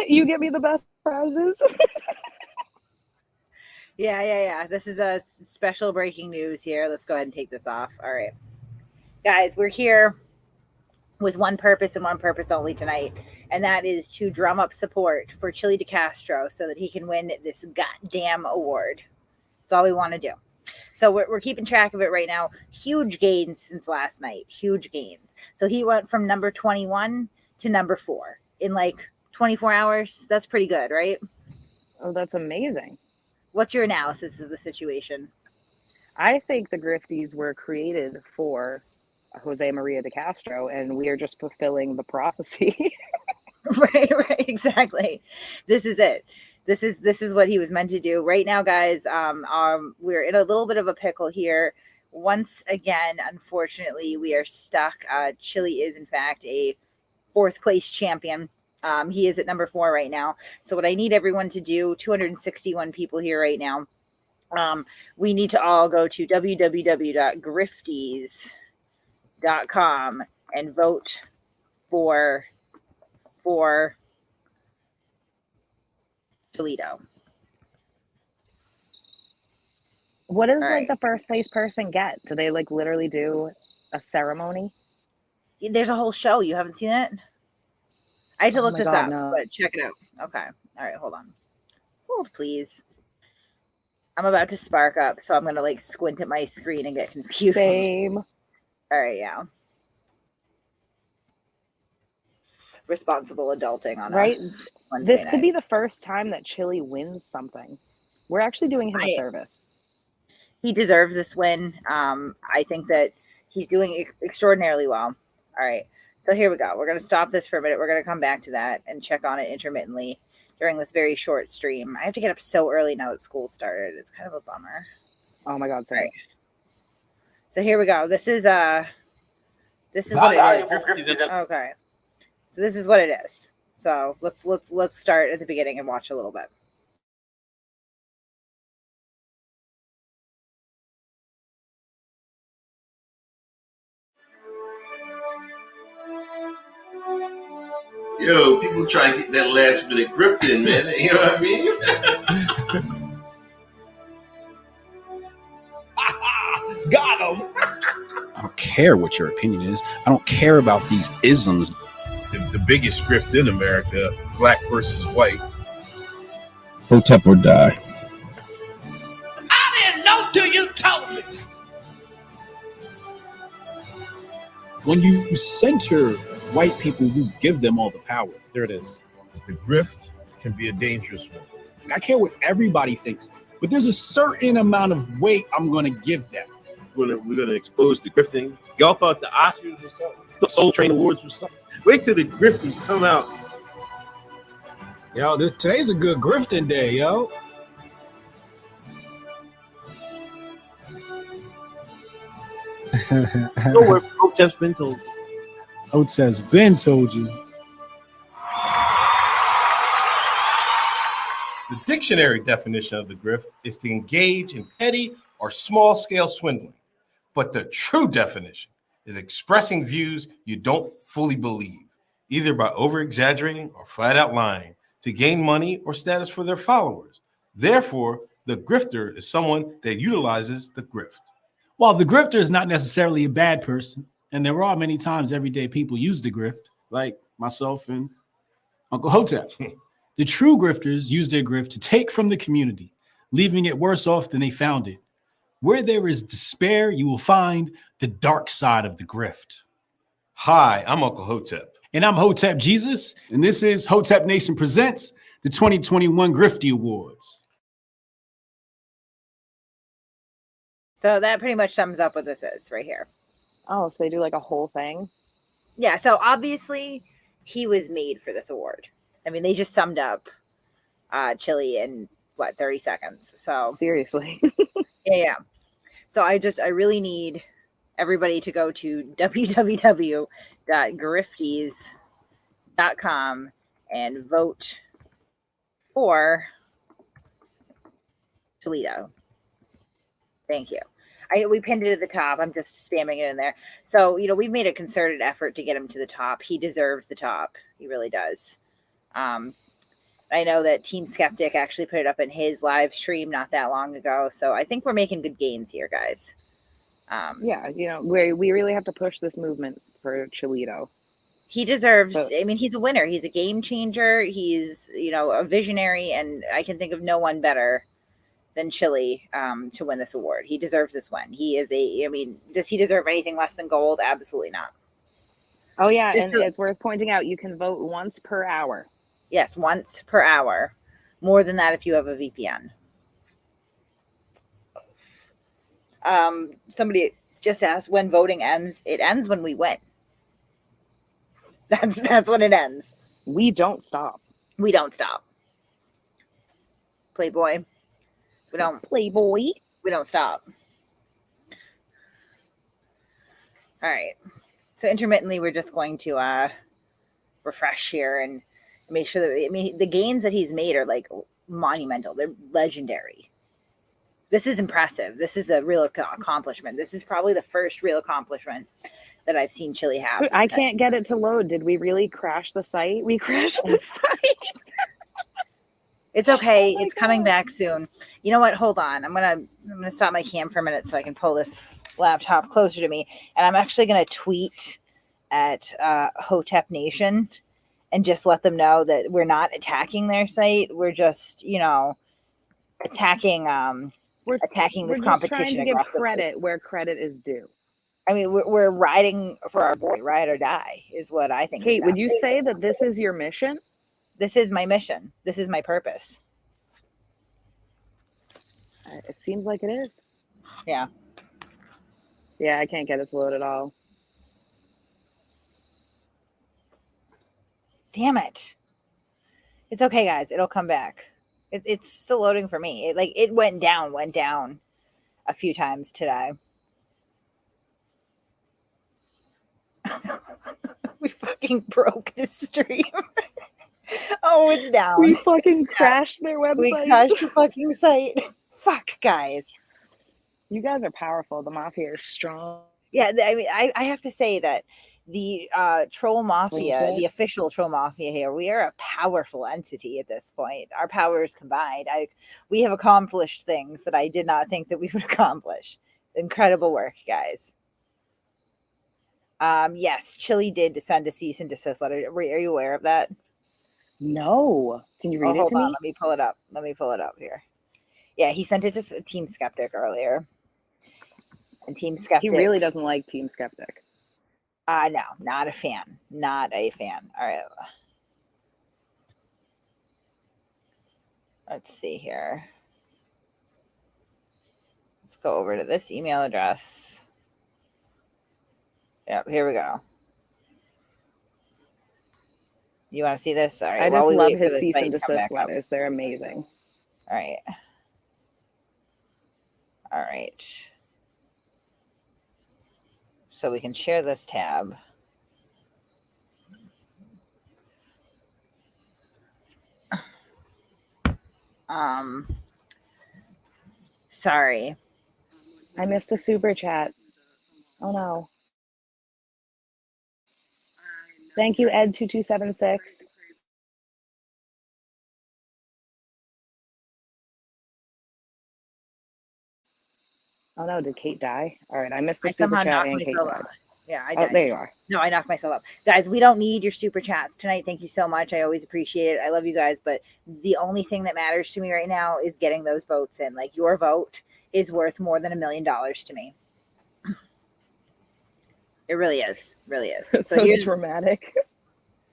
You give me the best prizes. Yeah. This is a special breaking news here. Let's go ahead and take this off. All right. Guys, we're here with one purpose and one purpose only tonight, and that is to drum up support for Chille DeCastro so that he can win this goddamn award. That's all we want to do. So we're keeping track of it right now. Huge gains since last night. Huge gains. So he went from number 21 to number 4 in like 24 hours. That's pretty good, right? Oh, that's amazing. What's your analysis of the situation? I think the Grifties were created for Jose Maria DeCastro, and we are just fulfilling the prophecy. Right, exactly. This is it. This is what he was meant to do. Right now, guys, we're in a little bit of a pickle here. Once again, unfortunately, we are stuck. Chille is, in fact, a 4th place champion. He is at number 4 right now. So what I need everyone to do, 261 people here right now, we need to all go to www.grifties.com and vote for Toledo. What does like the first place person get? Do they like literally do a ceremony? There's a whole show. You haven't seen it? I had to look this up, no. but check it out. Okay. All right, hold on. Hold, please. I'm about to spark up, so I'm going to like squint at my screen and get confused. Same. All right, yeah. Responsible adulting on right. Wednesday This could be the first time that Chille wins something. We're actually doing him a service. He deserves this win. I think that he's doing extraordinarily well. All right. So here we go. We're going to stop this for a minute. We're going to come back to that and check on it intermittently during this very short stream. I have to get up so early now that school started. It's kind of a bummer. Oh my God, sorry. Right. So here we go. This is what it is. Okay. So this is what it is. So let's start at the beginning and watch a little bit. Yo, people try to get that last bit of grift in, man. You know what I mean? Got him. I don't care what your opinion is. I don't care about these isms. The biggest grift in America, black versus white. Hotep or die. I didn't know till you told me. When you center white people, you give them all the power. There it is. The grift can be a dangerous one. I care what everybody thinks, but there's a certain amount of weight I'm going to give that. We're gonna expose the grifting. Y'all thought the Oscars or something? The Soul Train Awards or something? Wait till the grifters come out. Yo, today's a good grifting day, yo. Don't worry, Hoteps been told you. Hoteps been told you. The dictionary definition of the grift is to engage in petty or small-scale swindling. But the true definition is expressing views you don't fully believe, either by over-exaggerating or flat-out lying to gain money or status for their followers. Therefore, the grifter is someone that utilizes the grift. While the grifter is not necessarily a bad person, and there are many times everyday people use the grift, like myself and Uncle Hotep. The true grifters use their grift to take from the community, leaving it worse off than they found it. Where there is despair, you will find the dark side of the grift. Hi, I'm Uncle Hotep. And I'm Hotep Jesus, and this is Hotep Nation Presents the 2021 Grifty Awards. So that pretty much sums up what this is right here. Oh, so they do like a whole thing? Yeah, so obviously he was made for this award. I mean, they just summed up Chille in, 30 seconds. So seriously. Yeah. So I really need everybody to go to www.grifties.com and vote for Toledo. Thank you. We pinned it at the top. I'm just spamming it in there. So, we've made a concerted effort to get him to the top. He deserves the top. He really does. I know that Team Skeptic actually put it up in his live stream not that long ago. So I think we're making good gains here, guys. Yeah, we really have to push this movement for Chille'do. He deserves, So- I mean, he's a winner. He's a game changer. He's, a visionary, and I can think of no one better than Chille to win this award. He deserves this win. He is does he deserve anything less than gold? Absolutely not. Oh yeah, it's worth pointing out you can vote once per hour. Yes, once per hour. More than that if you have a VPN. Somebody just asked when voting ends. It ends when we win. That's when it ends. We don't stop. We don't stop. Playboy. We don't stop. All right. So intermittently, we're just going to refresh here and make sure that, the gains that he's made are like monumental. They're legendary. This is impressive. This is a real accomplishment. This is probably the first real accomplishment that I've seen Chille have. I can't get it to load. Did we really crash the site? We crashed the site. It's okay. It's coming back soon. You know what? Hold on. I'm gonna stop my cam for a minute so I can pull this laptop closer to me, and I'm actually gonna tweet at Hotep Nation and just let them know that we're not attacking their site. We're just, attacking. We're attacking this competition. Trying to give credit where credit is due. I mean, we're riding for our boy, ride or die, is what I think. Kate, would you say that this is your mission? This is my mission. This is my purpose. It seems like it is. Yeah. Yeah, I can't get it to load at all. Damn it. It's okay, guys. It'll come back. It's still loading for me. It went down a few times today. We fucking broke this stream. Oh, it's down. We fucking crashed their website. We crashed the fucking site. Fuck, guys. You guys are powerful. The mafia is strong. Yeah, I mean, I have to say that the troll mafia, the official troll mafia here, we are a powerful entity at this point. Our powers combined, we have accomplished things that I did not think that we would accomplish. Incredible work, guys. Yes, Chille did send a cease and desist letter. Are you aware of that? No. Can you read it to me? Let me pull it up. Here. Yeah, he sent it to Team Skeptic earlier. And Team Skeptic. He really doesn't like Team Skeptic. No, not a fan. Not a fan. All right. Let's see here. Let's go over to this email address. Yep, here we go. You want to see this? All right. I just love his cease and desist letters. They're amazing. All right. All right. So we can share this tab. Sorry. I missed a super chat. Oh no. Thank you, Ed2276. Oh no, did Kate die? All right, I missed a super chat and Kate died. Yeah, I died. Oh, there you are. No, I knocked myself up. Guys, we don't need your super chats tonight. Thank you so much. I always appreciate it. I love you guys, but the only thing that matters to me right now is getting those votes in. Like, your vote is worth more than $1 million to me. It really is. Really is. It's so dramatic.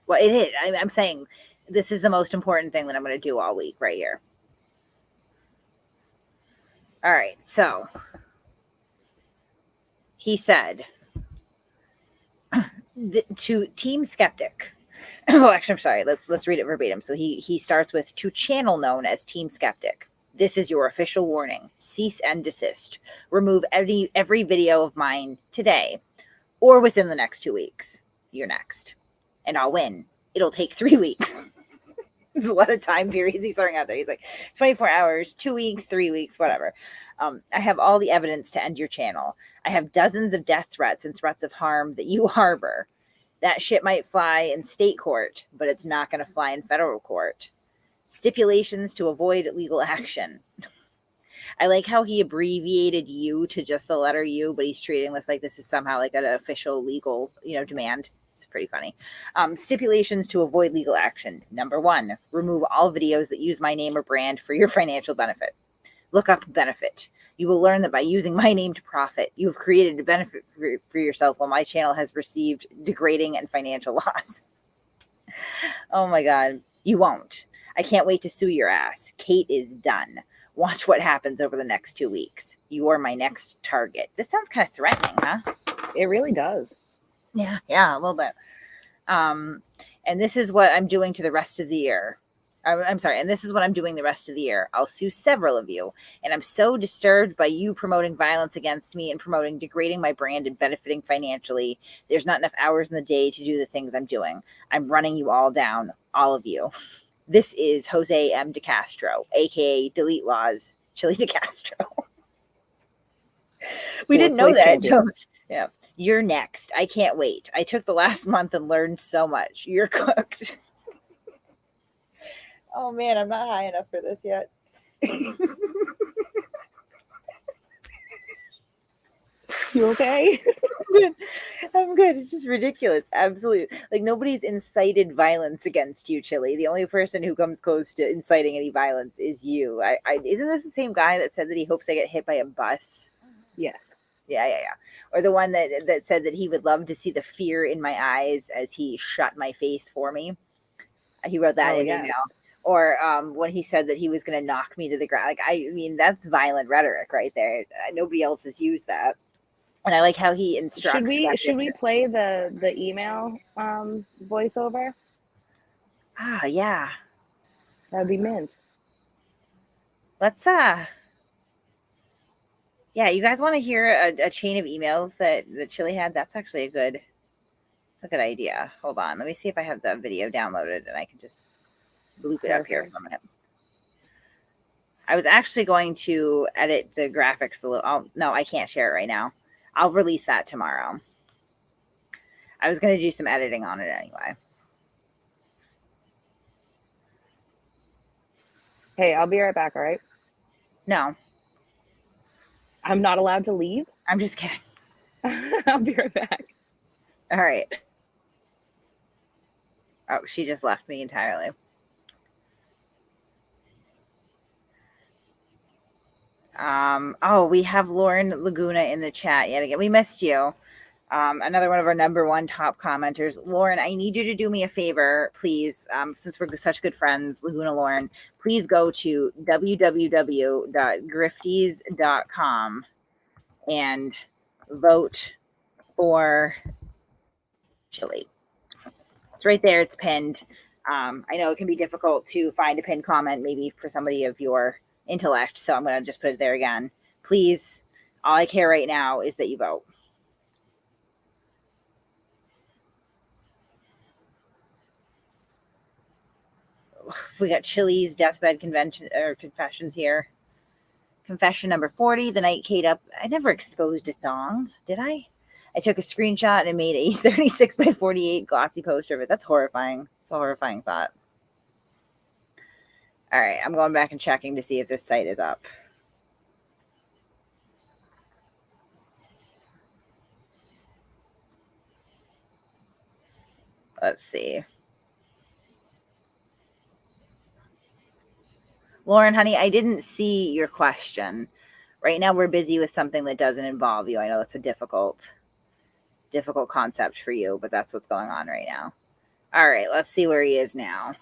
Well, it is. I'm saying this is the most important thing that I'm going to do all week right here. All right. So he said to Team Skeptic. Oh, actually, I'm sorry. Let's read it verbatim. So he starts with, to channel known as Team Skeptic. This is your official warning. Cease and desist. Remove every video of mine today or within the next 2 weeks. You're next. And I'll win. It'll take 3 weeks. There's a lot of time periods he's throwing out there. He's like 24 hours, 2 weeks, 3 weeks, whatever. I have all the evidence to end your channel. I have dozens of death threats and threats of harm that you harbor. That shit might fly in state court, but it's not going to fly in federal court. Stipulations to avoid legal action. I like how he abbreviated U to just the letter U, but he's treating this like this is somehow like an official legal, demand. It's pretty funny. Stipulations to avoid legal action. Number 1, remove all videos that use my name or brand for your financial benefit. Look up benefit. You will learn that by using my name to profit, you have created a benefit for yourself while my channel has received degrading and financial loss. Oh my God. You won't. I can't wait to sue your ass. Kate is done. Watch what happens over the next 2 weeks. You are my next target. This sounds kind of threatening, huh? It really does. Yeah, a little bit. And this is what I'm doing to the rest of the year. I'm sorry. And this is what I'm doing the rest of the year. I'll sue several of you. And I'm so disturbed by you promoting violence against me and promoting degrading my brand and benefiting financially. There's not enough hours in the day to do the things I'm doing. I'm running you all down, all of you. This is Jose M. DeCastro, a.k.a. Delete Laws, Chille DeCastro. We didn't know that. Yeah. You're next. I can't wait. I took the last month and learned so much. You're cooked. Oh, man, I'm not high enough for this yet. You okay? I'm good. It's just ridiculous. Absolutely. Like, nobody's incited violence against you, Chille. The only person who comes close to inciting any violence is you. Isn't this the same guy that said that he hopes I get hit by a bus? Yes. Yeah. Or the one that said that he would love to see the fear in my eyes as he shut my face for me. He wrote that in email. Or when he said that he was going to knock me to the ground. Like, I mean, that's violent rhetoric right there. Nobody else has used that. And I like how he instructs. Should we play the email voiceover? Ah, yeah. That'd be mint. Let's yeah, you guys want to hear a chain of emails that Chille had? That's actually a good idea. Hold on. Let me see if I have the video downloaded and I can just loop it up here for a minute. I was actually going to edit the graphics a little. No, I can't share it right now. I'll release that tomorrow. I was going to do some editing on it anyway. Hey, I'll be right back, all right? No. I'm not allowed to leave? I'm just kidding. I'll be right back. All right. Oh, she just left me entirely. We have Lauren Laguna in the chat yet again. We missed you. Another one of our number 1 top commenters. Lauren, I need you to do me a favor, please. Since we're such good friends, Laguna Lauren, please go to www.grifties.com and vote for Chille. It's right there. It's pinned. I know it can be difficult to find a pinned comment, maybe for somebody of your intellect. So I'm going to just put it there again. Please, all I care right now is that you vote. We got Chille's deathbed confessions here. Confession number 40, the night Kate up. I never exposed a thong, did I? I took a screenshot and made a 36 by 48 glossy poster of it. That's horrifying. It's a horrifying thought. All right, I'm going back and checking to see if this site is up. Let's see. Lauren, honey, I didn't see your question. Right now we're busy with something that doesn't involve you. I know it's a difficult concept for you, but that's what's going on right now. All right, let's see where he is now.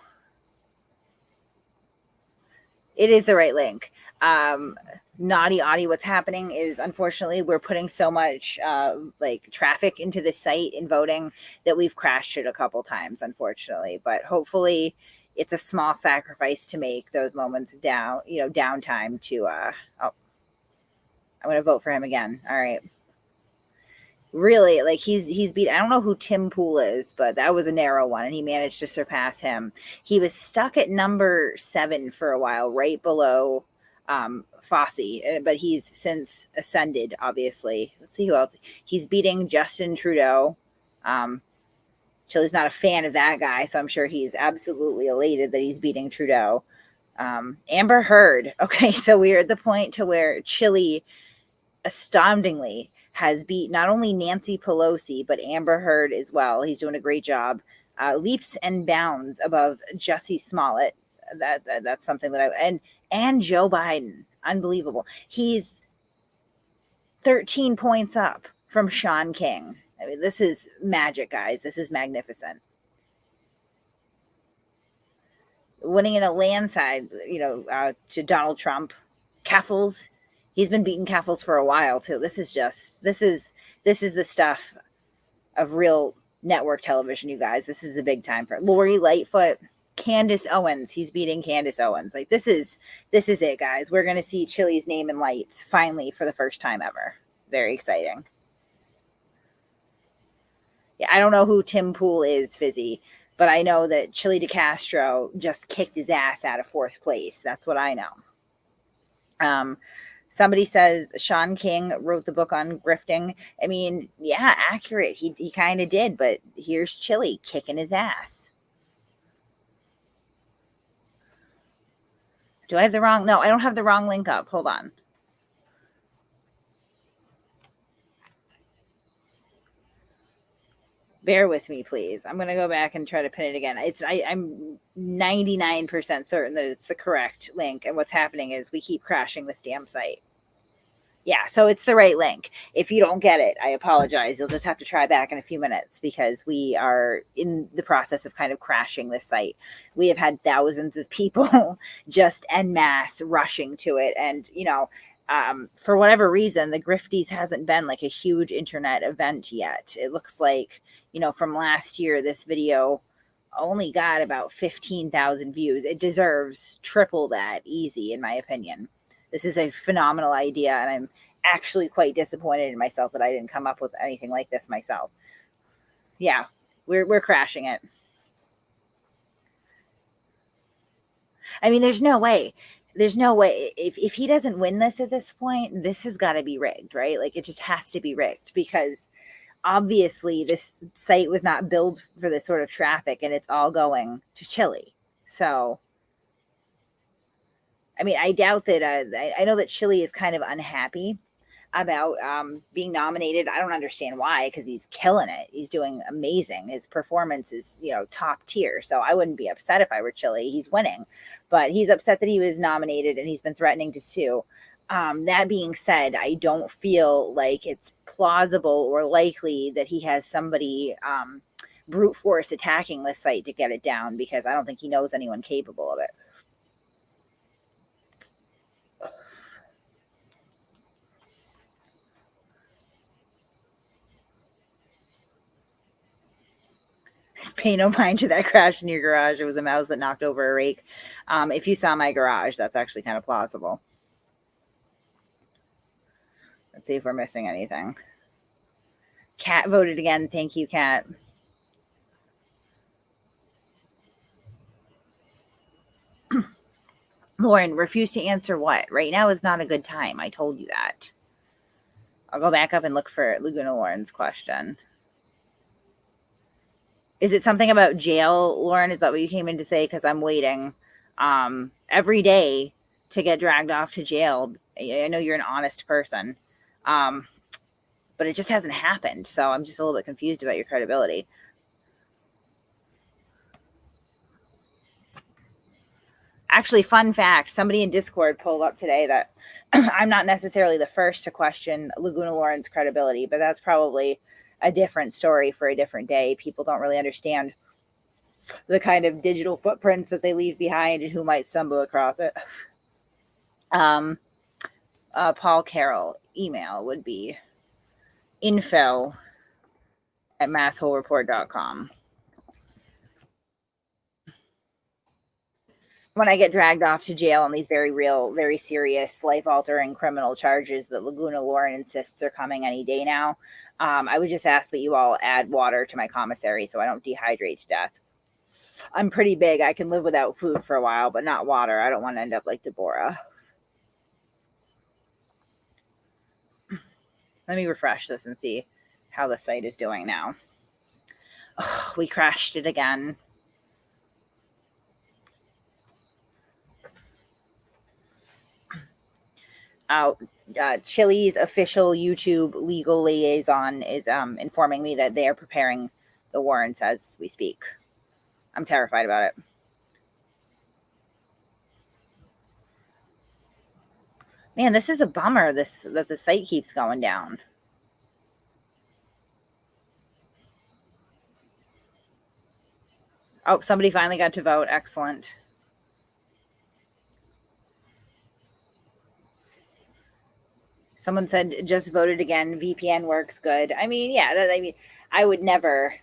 It is the right link. Naughty Audie, what's happening is, unfortunately, we're putting so much traffic into the site and voting that we've crashed it a couple times, unfortunately. But hopefully it's a small sacrifice to make those moments of downtime to I'm gonna vote for him again. All right. Really, like he's beat. I don't know who Tim Pool is, but that was a narrow one, and he managed to surpass him. He was stuck at number 7 for a while, right below Fosse, but he's since ascended, obviously. Let's see who else. He's beating Justin Trudeau. Chille's not a fan of that guy, so I'm sure he's absolutely elated that he's beating Trudeau. Amber Heard. Okay, so we're at the point to where Chille astoundingly has beat not only Nancy Pelosi, but Amber Heard as well. He's doing a great job. Leaps and bounds above Jussie Smollett. That's something that and Joe Biden. Unbelievable. He's 13 points up from Sean King. I mean, this is magic, guys. This is magnificent. Winning in a landslide, to Donald Trump. Keffels, he's been beating Keffels for a while too. This is the stuff of real network television, you guys. This is the big time for Lori Lightfoot. Candace Owens, he's beating Candace Owens. Like this is it, guys. We're gonna see Chille's name in lights finally for the first time ever. Very exciting. Yeah, I don't know who Tim Pool is, Fizzy, but I know that Chille DeCastro just kicked his ass out of 4th place. That's what I know. Somebody says Sean King wrote the book on grifting. I mean, yeah, accurate. He kind of did, but here's Chille kicking his ass. Do I have the wrong? No, I don't have the wrong link up. Hold on. Bear with me, please. I'm going to go back and try to pin it again. I'm 99% certain that it's the correct link. And what's happening is we keep crashing this damn site. Yeah, so it's the right link. If you don't get it, I apologize. You'll just have to try back in a few minutes because we are in the process of kind of crashing this site. We have had thousands of people just en masse rushing to it. And, for whatever reason, the Grifties hasn't been like a huge internet event yet. It looks like, from last year, this video only got about 15,000 views. It deserves triple that easy, in my opinion. This is a phenomenal idea, and I'm actually quite disappointed in myself that I didn't come up with anything like this myself. Yeah, we're crashing it. I mean, there's no way. There's no way. If he doesn't win this at this point, this has got to be rigged, right? Like, it just has to be rigged because obviously this site was not built for this sort of traffic, and it's all going to Chille. So... I mean, I doubt that, I know that Chille is kind of unhappy about being nominated. I don't understand why, because he's killing it. He's doing amazing. His performance is, top tier. So I wouldn't be upset if I were Chille. He's winning. But he's upset that he was nominated and he's been threatening to sue. That being said, I don't feel like it's plausible or likely that he has somebody brute force attacking this site to get it down, because I don't think he knows anyone capable of it. Pay no mind to that crash in your garage. It was a mouse that knocked over a rake. If you saw my garage, that's actually kind of plausible. Let's see if we're missing anything. Kat voted again. Thank you, Kat. Lauren, refuse to answer what? Right now is not a good time. I told you that. I'll go back up and look for Laguna Lauren's question. Is it something about jail, Lauren? Is that what you came in to say? Because I'm waiting every day to get dragged off to jail. I know you're an honest person, but it just hasn't happened. So I'm just a little bit confused about your credibility. Actually, fun fact, somebody in Discord pulled up today that I'm not necessarily the first to question Laguna Lauren's credibility, but that's probably a different story for a different day. People don't really understand the kind of digital footprints that they leave behind and who might stumble across it. Paul Carroll email would be info@massholereport.com. When I get dragged off to jail on these very real, very serious, life-altering criminal charges that Laguna Lauren insists are coming any day now, I would just ask that you all add water to my commissary so I don't dehydrate to death. I'm pretty big. I can live without food for a while, but not water. I don't want to end up like Deborah. Let me refresh this and see how the site is doing now. Oh, we crashed it again. Chille's official YouTube legal liaison is informing me that they are preparing the warrants as we speak. I'm terrified about it. Man, this is a bummer, that the site keeps going down. Oh, somebody finally got to vote. Excellent. Someone said just voted again. VPN works good. I mean, yeah, I would never.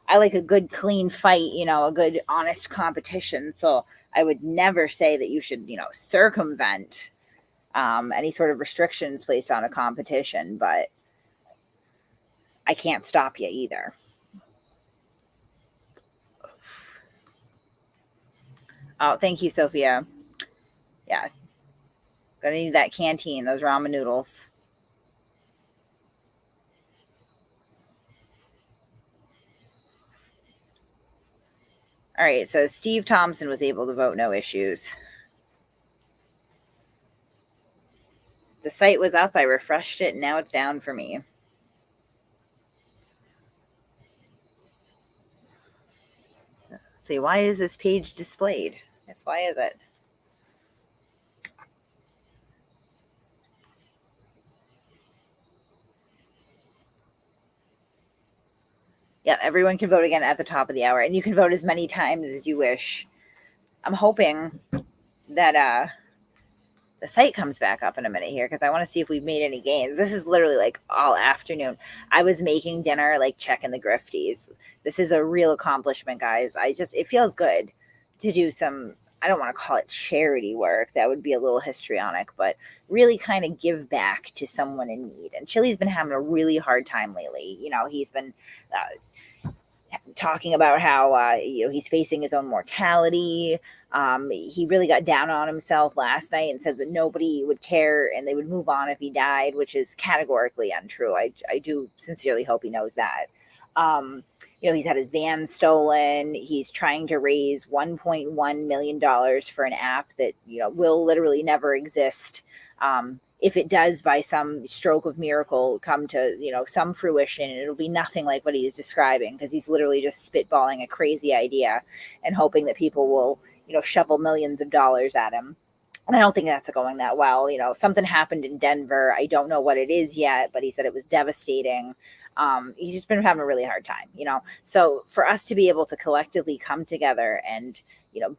I like a good, clean fight, a good, honest competition. So I would never say that you should, circumvent any sort of restrictions placed on a competition, but I can't stop you either. Oh, thank you, Sophia. Yeah. Gonna need that canteen, those ramen noodles. All right, so Steve Thompson was able to vote no issues. The site was up, I refreshed it, and now it's down for me. Let's see, why is this page displayed? Yes, why is it? Yeah, everyone can vote again at the top of the hour, and you can vote as many times as you wish. I'm hoping that the site comes back up in a minute here because I want to see if we've made any gains. This is literally like all afternoon. I was making dinner, like checking the grifties. This is a real accomplishment, guys. It feels good to do some, I don't want to call it charity work. That would be a little histrionic, but really kind of give back to someone in need. And Chille's been having a really hard time lately. He's been talking about how he's facing his own mortality. He really got down on himself last night and said that nobody would care and they would move on if he died, which is categorically untrue. I do sincerely hope he knows that. He's had his van stolen. He's trying to raise $1.1 million for an app that will literally never exist. If it does by some stroke of miracle come to, some fruition, it'll be nothing like what he is describing because he's literally just spitballing a crazy idea and hoping that people will, shovel millions of dollars at him. And I don't think that's going that well. Something happened in Denver. I don't know what it is yet, but he said it was devastating. He's just been having a really hard time, So for us to be able to collectively come together and,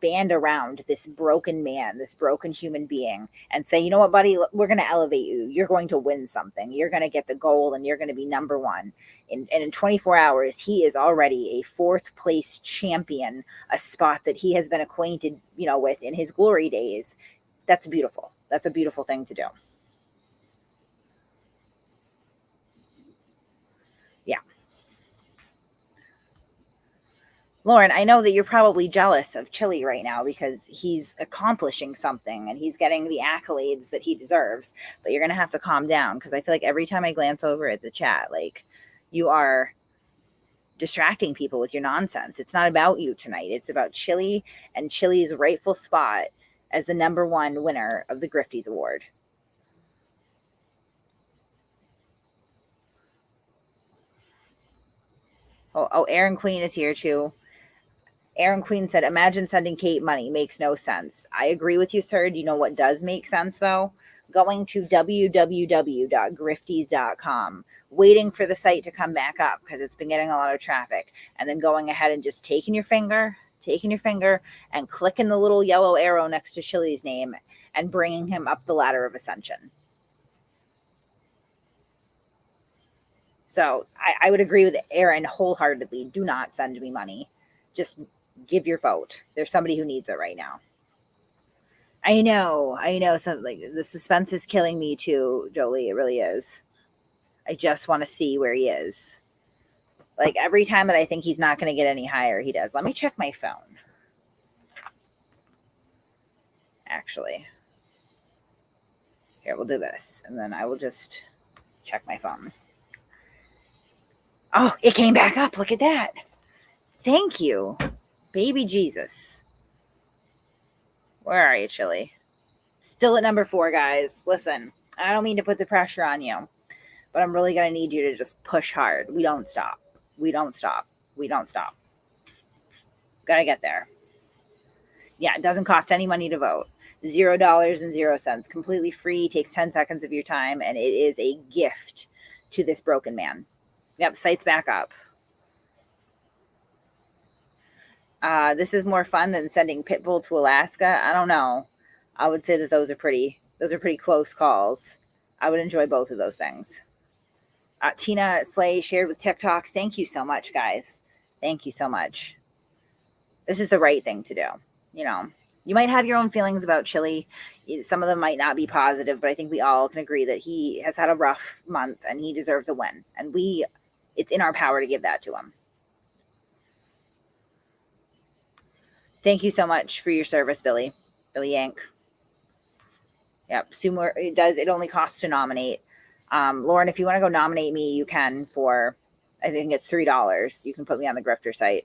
band around this broken man, this broken human being and say, you know what, buddy, we're going to elevate you. You're going to win something. You're going to get the gold and you're going to be number one. And in 24 hours, he is already a 4th place champion, a spot that he has been acquainted, with in his glory days. That's beautiful. That's a beautiful thing to do. Yeah. Lauren, I know that you're probably jealous of Chille right now because he's accomplishing something and he's getting the accolades that he deserves, but you're going to have to calm down because I feel like every time I glance over at the chat, like you are distracting people with your nonsense. It's not about you tonight. It's about Chille and Chille's rightful spot as the #1 winner of the Grifties Award. Oh, Aaron Queen is here too. Aaron Queen said, imagine sending Kate money. Makes no sense. I agree with you, sir. Do you know what does make sense, though? Going to www.grifties.com, waiting for the site to come back up because it's been getting a lot of traffic, and then going ahead and just taking your finger and clicking the little yellow arrow next to Chille's name and bringing him up the ladder of ascension. So I would agree with Aaron wholeheartedly. Do not send me money. Just give your vote. There's somebody who needs it right now. I know. Something like the suspense is killing me too, Jolie. It really is. I just want to see where he is. Like every time that I think he's not going to get any higher, he does. Let me check my phone. Actually, here, we'll do this, and then I will just check my phone. Oh, it came back up. Look at that. Thank you, baby Jesus. Where are you, Chille? Still at #4, guys. Listen, I don't mean to put the pressure on you, but I'm really going to need you to just push hard. We don't stop. We don't stop. We don't stop. Got to get there. Yeah, it doesn't cost any money to vote. $0.00. Completely free. Takes 10 seconds of your time, and it is a gift to this broken man. Yep, site's back up. This is more fun than sending Pitbull to Alaska. I don't know. I would say that those are pretty close calls. I would enjoy both of those things. Tina Slay shared with TikTok. Thank you so much, guys. Thank you so much. This is the right thing to do. You know, you might have your own feelings about Chille. Some of them might not be positive, but I think we all can agree that he has had a rough month and he deserves a win. And it's in our power to give that to him. Thank you so much for your service, Billy Yank. Yep. Sumer, it only costs to nominate. Lauren, if you want to go nominate me, you can for, I think it's $3. You can put me on the Grifter site.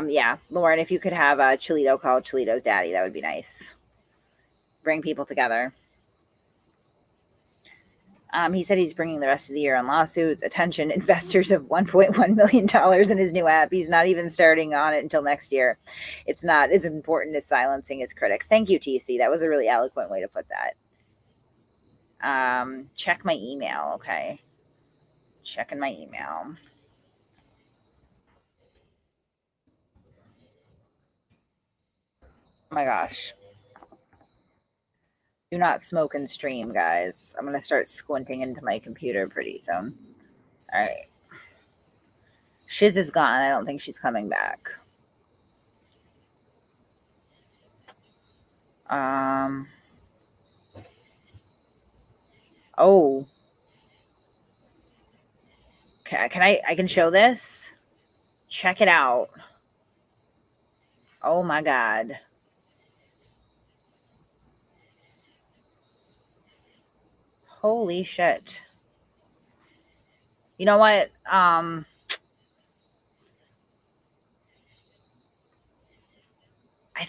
Yeah, Lauren, if you could have a Chille'S call Chille'S daddy, that would be nice. Bring people together. He said he's bringing the rest of the year on lawsuits. Attention, investors of $1.1 million in his new app. He's not even starting on it until next year. It's not as important as silencing his critics. Thank you, TC. That was a really eloquent way to put that. Check my email. Okay. Checking my email. Oh my gosh. Do not smoke and stream, guys. I'm going to start squinting into my computer pretty soon. All right. Shiz is gone. I don't think she's coming back. Oh. I can show this? Check it out. Oh my God. Holy shit. You know what? That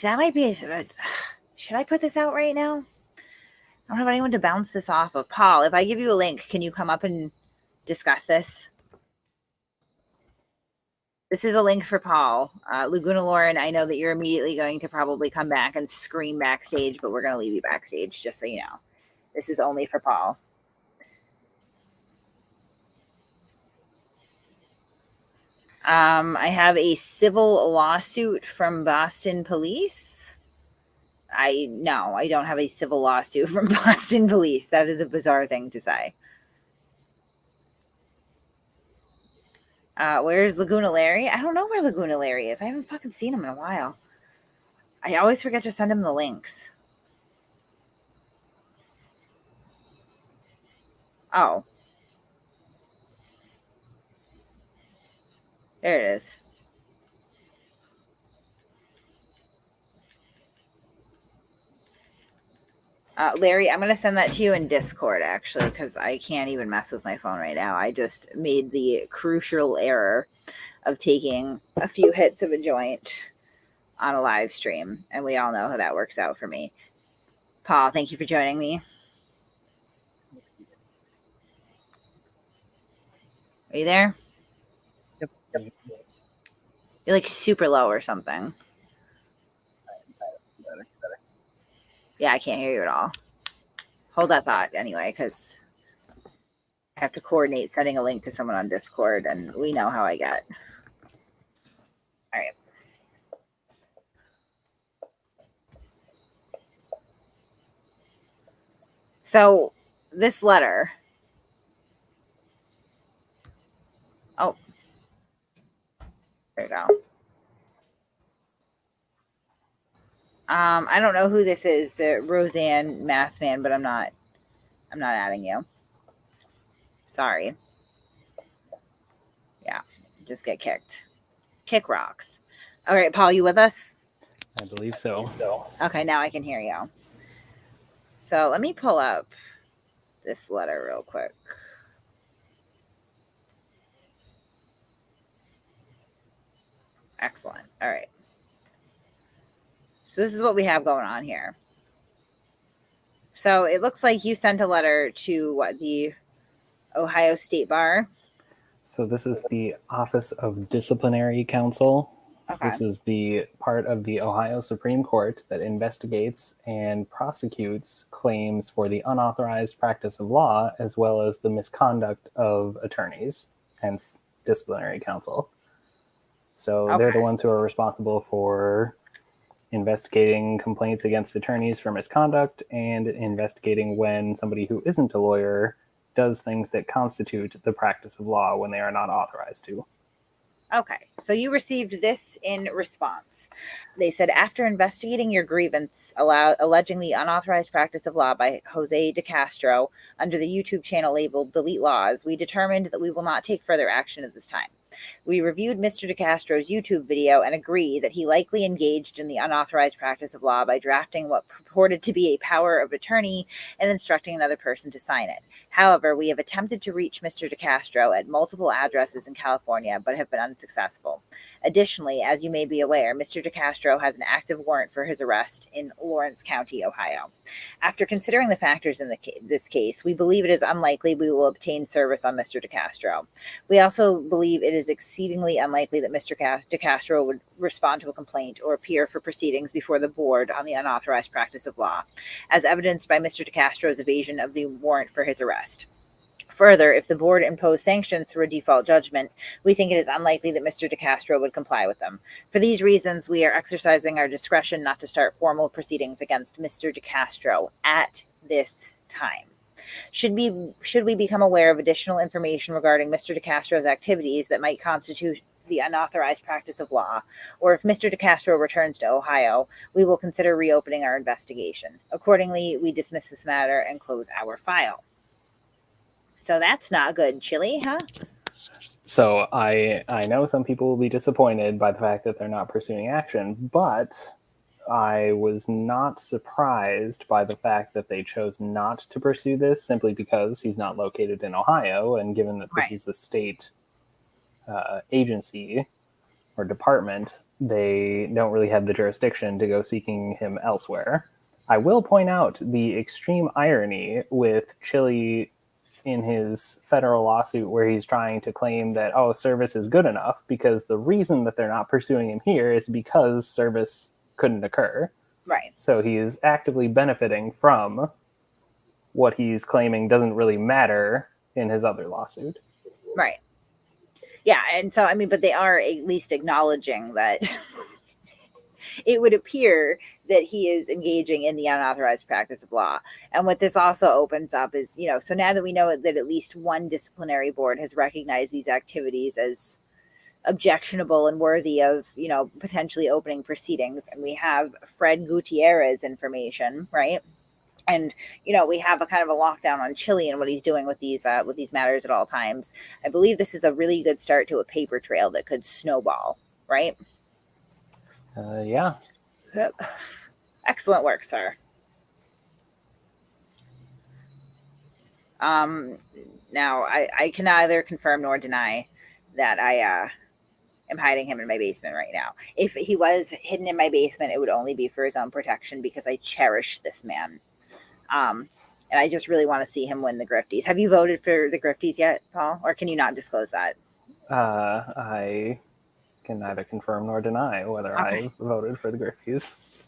might be. Should I put this out right now? I don't have anyone to bounce this off of. Paul, if I give you a link, can you come up and discuss this? This is a link for Paul. Laguna Lauren, I know that you're immediately going to probably come back and scream backstage, but we're going to leave you backstage, just so you know. This is only for Paul. I have a civil lawsuit from Boston police. No, I don't have a civil lawsuit from Boston police. That is a bizarre thing to say. Where's Laguna Larry? I don't know where Laguna Larry is. I haven't fucking seen him in a while. I always forget to send him the links. Oh. There it is. Larry, I'm going to send that to you in Discord, actually, because I can't even mess with my phone right now. I just made the crucial error of taking a few hits of a joint on a live stream, and we all know how that works out for me. Paul, thank you for joining me. Are you there? Yep. You're like super low or something. Yeah, I can't hear you at all. Hold that thought anyway, because I have to coordinate sending a link to someone on Discord, and we know how I get. All right. So this letter. Oh, there you go. I don't know who this is, the Roseanne Mass Man, but I'm not adding you. Sorry. Yeah, just get kicked. Kick rocks. All right, Paul, you with us? I believe so. Okay, now I can hear you. So let me pull up this letter real quick. Excellent. All right. So this is what we have going on here. So it looks like you sent a letter to the Ohio State Bar. So this is the Office of Disciplinary Counsel. Okay. This is the part of the Ohio Supreme Court that investigates and prosecutes claims for the unauthorized practice of law, as well as the misconduct of attorneys, hence disciplinary counsel. So they're the ones who are responsible for investigating complaints against attorneys for misconduct and investigating when somebody who isn't a lawyer does things that constitute the practice of law when they are not authorized to. Okay, so you received this in response. They said, after investigating your grievance alleging the unauthorized practice of law by Chille DeCastro under the YouTube channel labeled Delete Laws, we determined that we will not take further action at this time. We reviewed Mr. DeCastro's YouTube video and agree that he likely engaged in the unauthorized practice of law by drafting what purported to be a power of attorney and instructing another person to sign it. However, we have attempted to reach Mr. DeCastro at multiple addresses in California, but have been unsuccessful. Additionally, as you may be aware, Mr. DeCastro has an active warrant for his arrest in Lawrence County, Ohio. After considering the factors in this case, we believe it is unlikely we will obtain service on Mr. DeCastro. We also believe it is exceedingly unlikely that Mr. DeCastro would respond to a complaint or appear for proceedings before the board on the unauthorized practice of law, as evidenced by Mr. DeCastro's evasion of the warrant for his arrest. Further, if the board imposed sanctions through a default judgment, we think it is unlikely that Mr. DeCastro would comply with them. For these reasons, we are exercising our discretion not to start formal proceedings against Mr. DeCastro at this time. Should we become aware of additional information regarding Mr. DeCastro's activities that might constitute the unauthorized practice of law, or if Mr. DeCastro returns to Ohio, we will consider reopening our investigation. Accordingly, we dismiss this matter and close our file. So that's not good, Chille, huh? So I know some people will be disappointed by the fact that they're not pursuing action, but I was not surprised by the fact that they chose not to pursue this simply because he's not located in Ohio, and given that this is a state agency or department, they don't really have the jurisdiction to go seeking him elsewhere. I will point out the extreme irony with Chille in his federal lawsuit where he's trying to claim that, oh, service is good enough, because the reason that they're not pursuing him here is because service couldn't occur. Right. So he is actively benefiting from what he's claiming doesn't really matter in his other lawsuit. Right. Yeah, and so, I mean, but they are at least acknowledging that it would appear that he is engaging in the unauthorized practice of law. And what this also opens up is, so now that we know that at least one disciplinary board has recognized these activities as objectionable and worthy of, potentially opening proceedings, and we have Fred Gutierrez information, right? And, we have a kind of a lockdown on Chille and what he's doing with these matters at all times. I believe this is a really good start to a paper trail that could snowball, right? Yeah. Yep. Excellent work, sir. Now, I can neither confirm nor deny that I am hiding him in my basement right now. If he was hidden in my basement, it would only be for his own protection, because I cherish this man. And I just really want to see him win the Grifties. Have you voted for the Grifties yet, Paul? Or can you not disclose that? I can neither confirm nor deny whether I voted for the Grifties.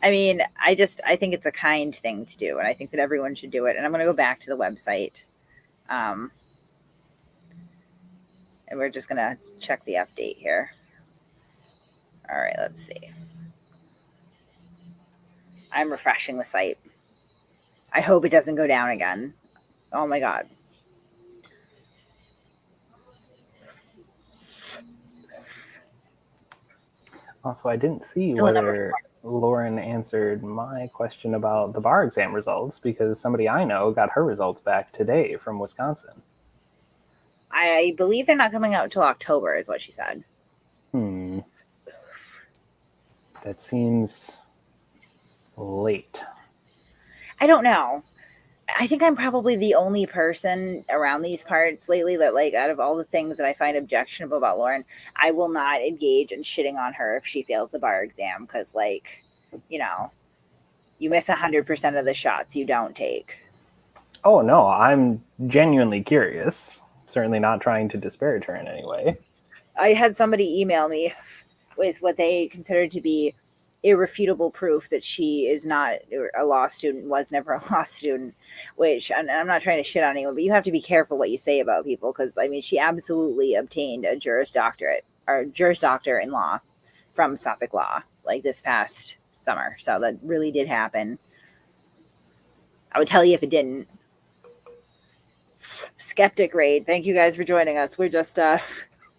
I mean, I think it's a kind thing to do, and I think that everyone should do it. And I'm going to go back to the website. And we're just going to check the update here. All right, let's see. I'm refreshing the site. I hope it doesn't go down again. Oh my God. Also, I didn't see whether Lauren answered my question about the bar exam results, because somebody I know got her results back today from Wisconsin. I believe they're not coming out until October, is what she said. That seems late. I don't know. I think I'm probably the only person around these parts lately that, like, out of all the things that I find objectionable about Lauren, I will not engage in shitting on her if she fails the bar exam, because, like, you know, you miss 100% of the shots you don't take. Oh no, I'm genuinely curious. Certainly not trying to disparage her in any way. I had somebody email me with what they considered to be irrefutable proof that she is not a law student, was never a law student, which, and I'm not trying to shit on anyone, but you have to be careful what you say about people, because, I mean, she absolutely obtained a Juris Doctor in law from Suffolk Law, like, this past summer. So that really did happen. I would tell you if it didn't. Skeptic Raid, thank you guys for joining us. We're just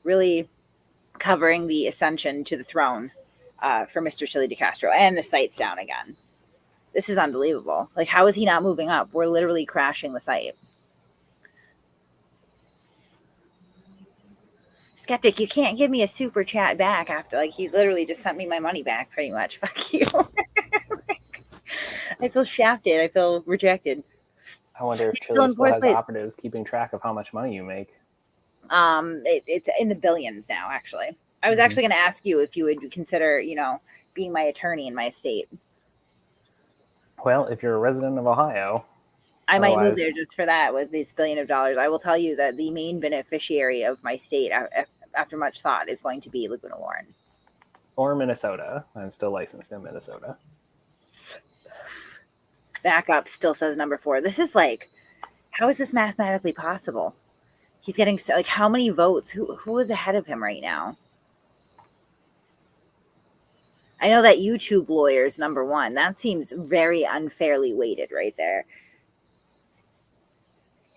really covering the ascension to the throne for Mr. Chille DeCastro, and the site's down again. This is unbelievable. Like, how is he not moving up? We're literally crashing the site. Skeptic, you can't give me a super chat back after, like, he literally just sent me my money back, pretty much. Fuck you. I feel shafted. I feel rejected. I wonder if Still in Chille still fourth has place. operatives keeping track of how much money you make. It's in the billions now, actually. I was actually going to ask you if you would consider, you know, being my attorney in my state. Well, if you're a resident of Ohio, I might move otherwise- there just for that with these $1 billion. I will tell you that the main beneficiary of my state, after much thought, is going to be Laguna Lauren. or Minnesota. I'm still licensed in Minnesota. Backup still says number 4. This is like, how is this mathematically possible? He's getting, like, how many votes? Who is ahead of him right now? I know that YouTube lawyer is number 1. That seems very unfairly weighted right there.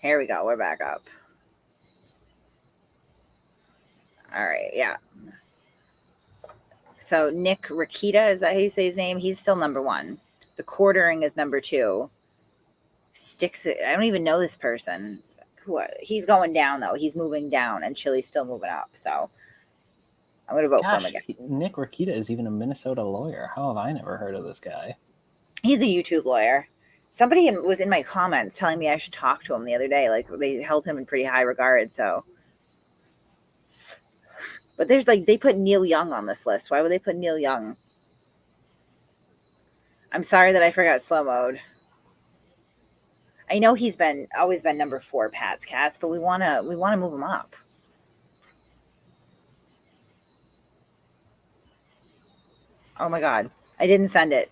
Here we go. We're back up. All right. Yeah. So Nick Rakita, is that how you say his name? He's still number 1. The quartering is number 2. Sticks it. I don't even know this person. He's going down, though. He's moving down, and Chille's still moving up. So I'm going to vote for him again. Nick Rakita is even a Minnesota lawyer. How have I never heard of this guy? He's a YouTube lawyer. Somebody was in my comments telling me I should talk to him the other day. Like, they held him in pretty high regard. So, but there's, like, they put Neil Young on this list. Why would they put Neil Young? I'm sorry that I forgot slow mode. I know he's always been number 4, Pat's Cats, but we wanna move him up. Oh my god, I didn't send it.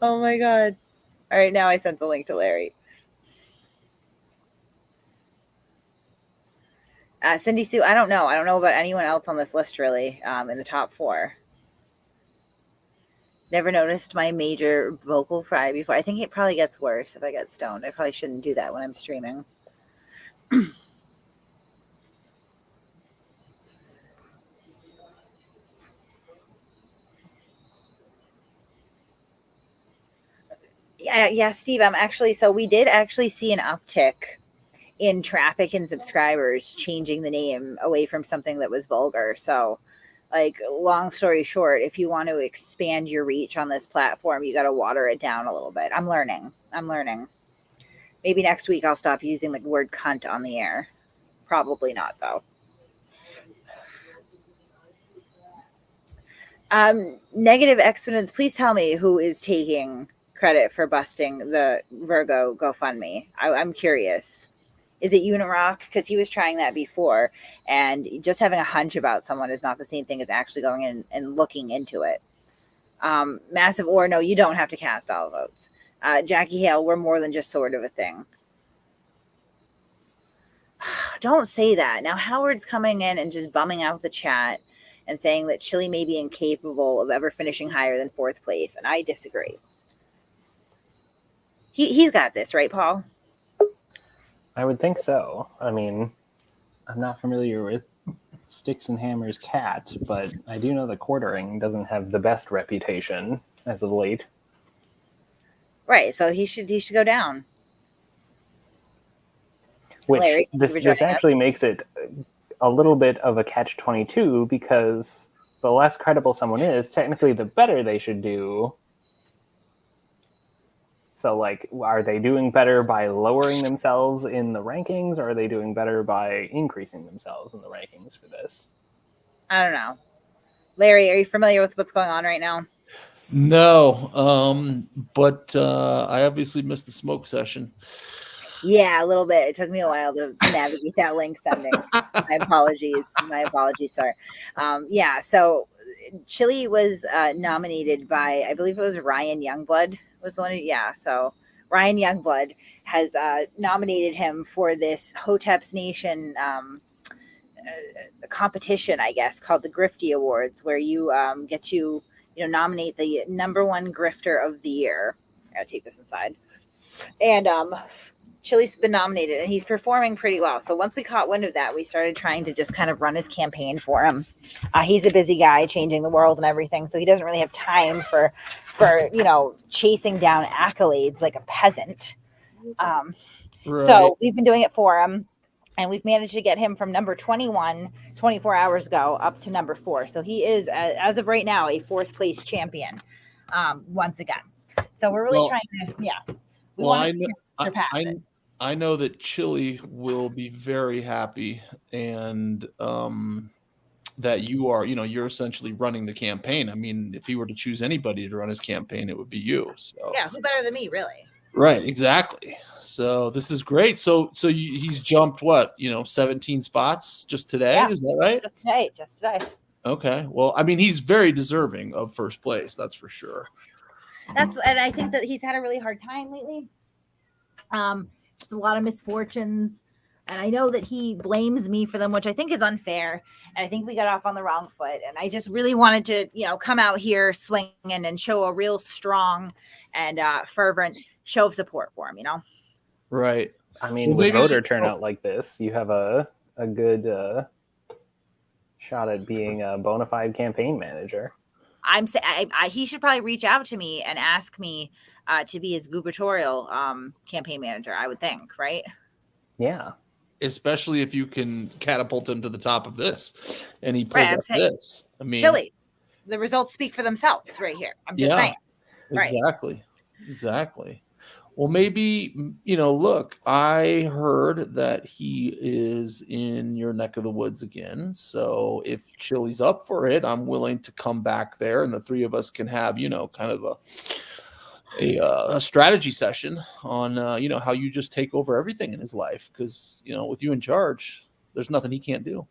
Oh my god! All right, now I sent the link to Larry. Cindy Sue, I don't know. I don't know about anyone else on this list really. In the top 4. Never noticed my major vocal fry before. I think it probably gets worse if I get stoned. I probably shouldn't do that when I'm streaming. Yeah, Steve, so we did actually see an uptick in traffic and subscribers changing the name away from something that was vulgar. So, like, long story short, if you want to expand your reach on this platform, you got to water it down a little bit. I'm learning. Maybe next week I'll stop using the word cunt on the air. Probably not, though. Negative exponents, please tell me who is taking credit for busting the Virgo GoFundMe. I'm curious. Is it Unirock? Because he was trying that before, and just having a hunch about someone is not the same thing as actually going in and looking into it. Massive or no, you don't have to cast all votes. Jackie Hale, we're more than just sort of a thing. Don't say that. Now Howard's coming in and just bumming out the chat and saying that Chille may be incapable of ever finishing higher than 4th place, and I disagree. He's got this, right, Paul? I would think so. I mean, I'm not familiar with Sticks and Hammers Cat, but I do know the quartering doesn't have the best reputation as of late. Right, so he should go down. Which Larry, this actually makes it a little bit of a catch-22, because the less credible someone is, technically the better they should do. So, like, are they doing better by lowering themselves in the rankings, or are they doing better by increasing themselves in the rankings for this? I don't know. Larry, are you familiar with what's going on right now? No, but I obviously missed the smoke session. Yeah, a little bit. It took me a while to navigate that link sending. My apologies. My apologies, sir. Yeah, so Chille was nominated by, I believe it was Ryan Youngblood was the one. Yeah, so Ryan Youngblood has nominated him for this Hoteps Nation competition, I guess, called the Grifty Awards, where you get to nominate the #1 grifter of the year. I gotta take this inside. And Chille's been nominated, and he's performing pretty well. So once we caught wind of that, we started trying to just kind of run his campaign for him. He's a busy guy, changing the world and everything, so he doesn't really have time for chasing down accolades like a peasant. So we've been doing it for him, and we've managed to get him from number 21 24 hours ago up to number 4. So he is, as of right now, a 4th place champion once again. So we're really trying to, we want to surpass it. I know that Chille will be very happy, and that you're essentially running the campaign. I mean, if he were to choose anybody to run his campaign, it would be you. So yeah, who better than me, really? Right, exactly. So this is great. So he's jumped 17 spots just today? Yeah, is that right? Just today. Okay. Well, I mean, he's very deserving of first place. That's for sure. And I think that he's had a really hard time lately. Just a lot of misfortunes, and I know that he blames me for them, which I think is unfair. And I think we got off on the wrong foot. And I just really wanted to, come out here swinging and show a real strong and fervent show of support for him. Right. I mean, with voter turnout like this, you have a good shot at being a bona fide campaign manager. I'm saying he should probably reach out to me and ask me to be his gubernatorial campaign manager, I would think, right? Yeah. Especially if you can catapult him to the top of this, and he pulls up this. I mean, Chille, the results speak for themselves right here. I'm just saying. Right. Exactly. Well, maybe, look, I heard that he is in your neck of the woods again. So if Chille's up for it, I'm willing to come back there, and the three of us can have, kind of a strategy session on, how you just take over everything in his life. Because, with you in charge, there's nothing he can't do.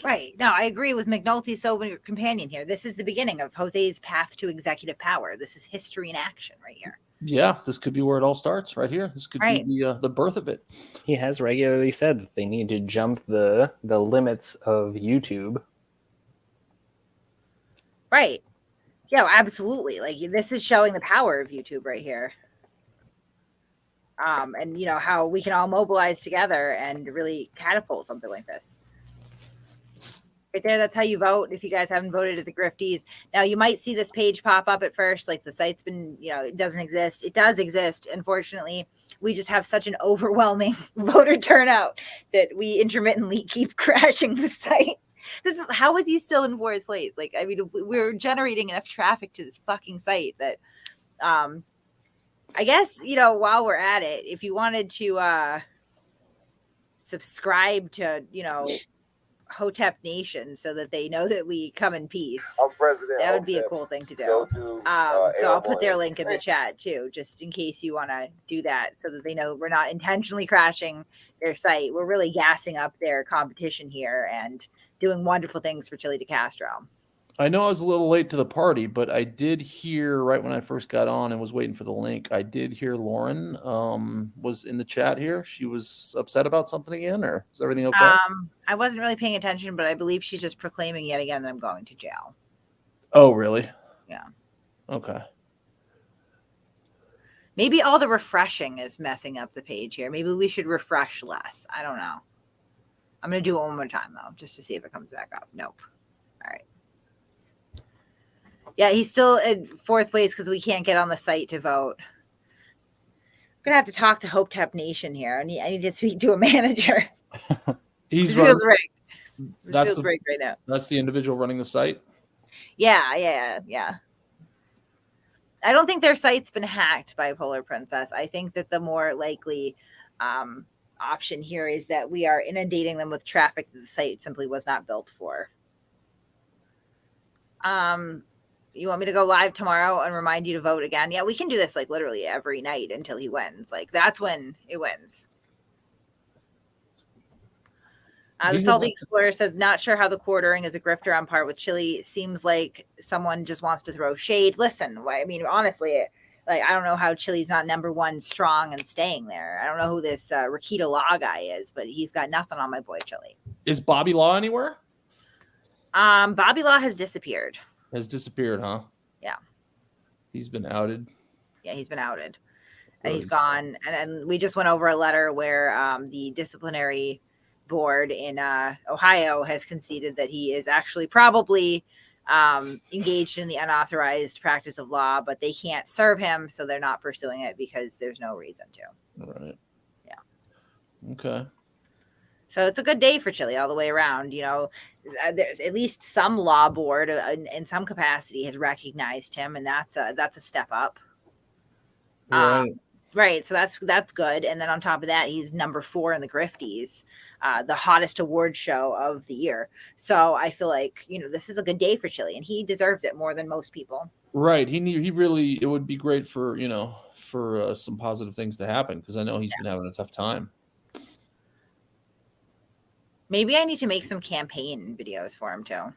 Right. No, I agree with McNulty, so your companion here. This is the beginning of Jose's path to executive power. This is history in action right here. Yeah, this could be where it all starts right here. This could be the birth of it. He has regularly said that they need to jump the limits of YouTube. Right. Yeah, absolutely. Like, this is showing the power of YouTube right here. And how we can all mobilize together and really catapult something like this. Right there, that's how you vote if you guys haven't voted at the Grifties. Now, you might see this page pop up at first, like the site's been, it doesn't exist. It does exist. Unfortunately, we just have such an overwhelming voter turnout that we intermittently keep crashing the site. How is he still in 4th place? Like, I mean, we're generating enough traffic to this fucking site that, I guess, while we're at it, if you wanted to subscribe to, Hotep Nation so that they know that we come in peace. That would be a cool thing to do. So I'll put their link in the chat too, just in case you want to do that, so that they know we're not intentionally crashing their site. We're really gassing up their competition here and doing wonderful things for Chille DeCastro. I know I was a little late to the party, but I did hear right when I first got on and was waiting for the link, I did hear Lauren was in the chat here. She was upset about something again, or is everything okay? I wasn't really paying attention, but I believe she's just proclaiming yet again that I'm going to jail. Oh, really? Yeah. Okay. Maybe all the refreshing is messing up the page here. Maybe we should refresh less. I don't know. I'm going to do it one more time, though, just to see if it comes back up. Nope. All right. Yeah, he's still in 4th place because we can't get on the site to vote. I'm going to have to talk to Hotep Nation here. I need to speak to a manager. This feels right. This feels right now. That's the individual running the site? Yeah. I don't think their site's been hacked by Polar Princess. I think that the more likely option here is that we are inundating them with traffic that the site simply was not built for. You want me to go live tomorrow and remind you to vote again? Yeah, we can do this like literally every night until he wins. Like that's when it wins. The Salty Explorer says, not sure how the quartering is a grifter on par with Chille. Seems like someone just wants to throw shade. Listen, I mean, honestly, like, I don't know how Chille's not number one strong and staying there. I don't know who this Rakita Law guy is, but he's got nothing on my boy Chille. Is Bobby Law anywhere? Bobby Law has disappeared. Has disappeared, huh? Yeah. He's been outed. Yeah, he's been outed. And he's gone. And we just went over a letter where the disciplinary board in Ohio has conceded that he is actually probably engaged in the unauthorized practice of law, but they can't serve him, so they're not pursuing it because there's no reason to. All right. Yeah. Okay. So it's a good day for Chille all the way around. You know, there's at least some law board in some capacity has recognized him, and that's a step up. Right. Right. So that's good. And then on top of that, he's number 4 in the Grifties, the hottest award show of the year. So I feel like, you know, this is a good day for Chille, and he deserves it more than most people. Right. He really, it would be great for, you know, for some positive things to happen, because I know he's been having a tough time. Maybe I need to make some campaign videos for him too.